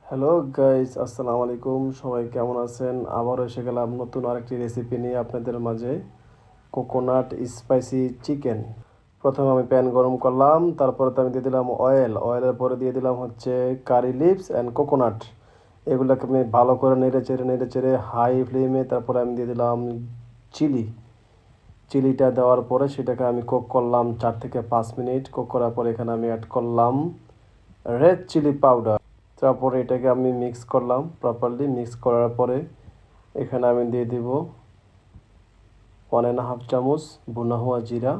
Hello guys, আসসালামু আলাইকুম। সবাই কেমন আছেন? আবারও এসে গেলাম নতুন আরেকটি রেসিপি নিয়ে আপনাদের মাঝে। Coconut spicy chicken. প্রথমে আমি প্যান গরম করলাম, তারপরে তো আমি দিয়ে দিলাম অয়েলের পরে দিয়ে দিলাম হচ্ছে কারি লিভস অ্যান্ড কোকোনাট। এগুলোকে আমি ভালো করে নেড়ে চেড়ে হাই ফ্লেমে তারপরে আমি দিয়ে দিলাম চিলি। চিলিটা দেওয়ার পরে সেটাকে আমি কুক করলাম 4 থেকে 5 মিনিট। কুক করার পরে এখানে আমি অ্যাড করলাম রেড চিলি পাউডার। তারপরে এটাকে আমি মিক্স করলাম প্রপারলি। মিক্স করার পরে এখানে আমি দিয়ে দিব 1.5 চামচ ভুনা হওয়া জিরা।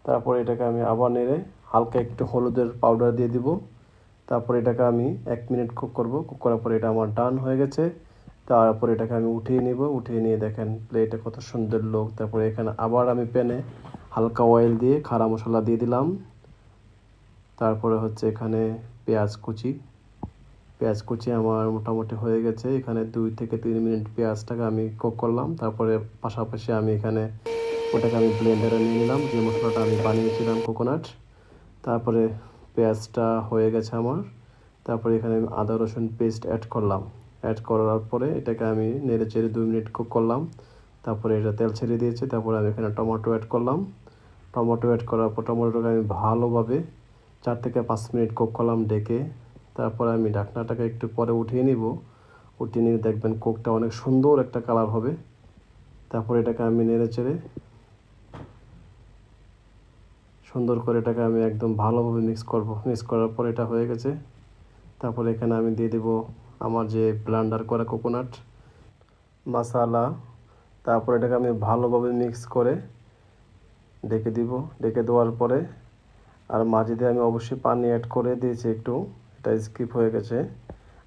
তারপরে এটাকে আমি আবার নেড়ে হালকা একটু হলুদের পাউডার দিয়ে দিব। তারপরে এটাকে আমি 1 মিনিট কুক করব। কুক করার পরে এটা আমার ডান হয়ে গেছে। তারপরে এটাকে আমি উঠিয়ে নিব। উঠিয়ে নিয়ে দেখেন প্লেটে কত সুন্দর লোক। তারপরে এখানে আবার আমি প্যানে হালকা অয়েল দিয়ে খাড়া মশলা দিয়ে দিলাম। তারপরে হচ্ছে এখানে পেঁয়াজ কুচি আমার মোটামুটি হয়ে গেছে। এখানে 2 থেকে 3 মিনিট পেঁয়াজটাকে আমি কুক করলাম। তারপরে পাশাপাশি আমি এখানে ওটাকে আমি ব্লেন্ডারে নিয়ে নিলাম, যে মশলাটা আমি বানিয়েছিলাম কোকোনাট। তারপরে পেঁয়াজটা হয়ে গেছে আমার। তারপরে এখানে আমি আদা রসুন পেস্ট অ্যাড করলাম। অ্যাড করার পরে এটাকে আমি নেড়ে চেড়ে 2 মিনিট কুক করলাম। তারপরে এটা তেল ছেড়ে দিয়েছে। তারপরে আমি এখানে টমেটো অ্যাড করলাম। টমেটো অ্যাড করার পর টমেটোটাকে আমি ভালোভাবে 4 থেকে 5 মিনিট কুক করলাম ডেকে। তারপরে আমি ঢাকনাটাকে একটু পরে উঠিয়ে নিব। উঠিয়ে নিয়ে দেখবেন কোকটা অনেক সুন্দর একটা কালার হবে। তারপরে এটাকে আমি নেড়ে চেড়ে সুন্দর করে এটাকে আমি একদম ভালোভাবে মিক্স করব। মিক্স করার পর এটা হয়ে গেছে। তারপরে এখানে আমি দিয়ে দেব আমার যে ব্লেন্ডার করা কোকোনাট মশলা। তারপরে এটাকে আমি ভালোভাবে মিক্স করে ঢেকে দিব। ঢেকে দেওয়ার পরে আর মাঝে দিয়ে আমি অবশ্যই পানি অ্যাড করে দিয়েছি একটু, এটা স্কিপ হয়ে গেছে।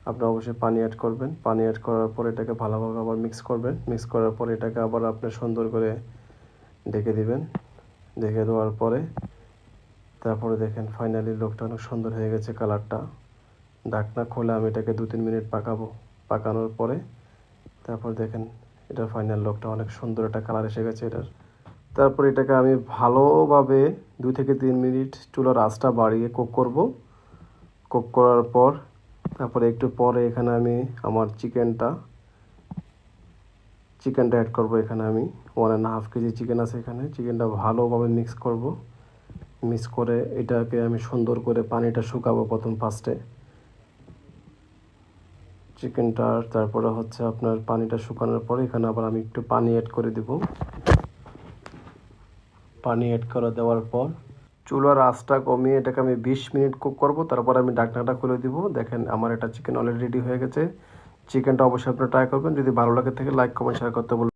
আপনি অবশ্যই পানি অ্যাড করবেন। পানি অ্যাড করার পর এটাকে ভালোভাবে আবার মিক্স করবেন। মিক্স করার পরে এটাকে আবার আপনি সুন্দর করে ঢেকে দিবেন। ঢেকে দেওয়ার পরে তারপরে দেখেন ফাইনালি লোকটা অনেক সুন্দর হয়ে গেছে কালারটা। ঢাকনা খুলে আমি এটাকে 2-3 মিনিট পাকাবো। পাকানোর পরে তারপর দেখেন এটার ফাইনাল লোকটা অনেক সুন্দর একটা কালার এসে গেছে এটার। তারপর এটাকে আমি ভালোভাবে 2 থেকে 3 মিনিট চুলার আঁচটা বাড়িয়ে কুক করব। কুক করার পর তারপরে একটু পরে এখানে আমি আমার চিকেনটা অ্যাড করব। এখানে আমি 1.5 কেজি চিকেন আছে। এখানে চিকেনটা ভালোভাবে মিক্স করব। মিক্স করে এটাকে আমি সুন্দর করে পানিটা শুকাবো প্রথম ফার্স্টে চিকেনটা। তারপরে হচ্ছে আপনার পানিটা শুকানোর পরে এখানে আবার আমি একটু পানি অ্যাড করে দিব। পানি অ্যাড করে দেওয়ার পর চুলার আঁচটা কমিয়ে এটাকে আমি 20 মিনিট কুক করব। তারপর আমি ঢাকনাটা খুলে দিব। দেখেন আমার এটা চিকেন অলরেডি রেডি হয়ে গেছে। চিকেনটা অবশ্যই আপনারা ট্রাই করবেন। যদি ভালো লাগে থাকে লাইক কমেন্ট শেয়ার করতে বলবেন।